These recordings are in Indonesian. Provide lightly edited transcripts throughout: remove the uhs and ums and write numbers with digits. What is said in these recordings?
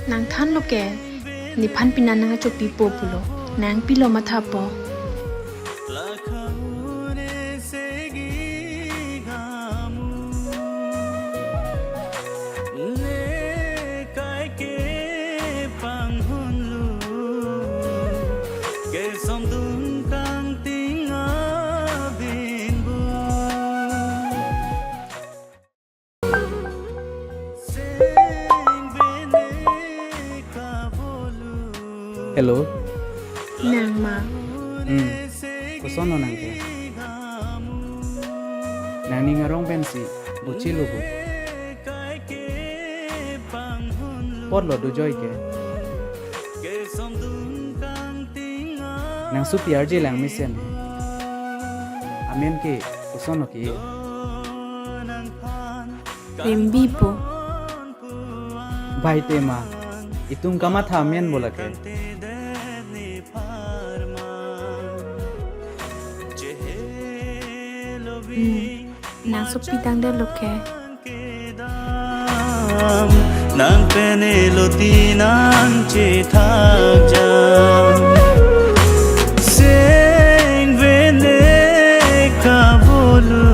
nang than lo ke ni phan pinan nang chok pi po pulo nang pi lo ma tha po Hello. nang ma Kusono nangke. Nani ngarong pensi, buci lugu. Pot lo du joy ke. Nang su PRJ lang misen. Amen ke kusono ke. rembi po Bhai tema. Itung kama tha amen bola ke. nang so pi dang de lo ke nang peneloti nang che thak jam sing vene ka bolu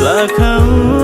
lakhau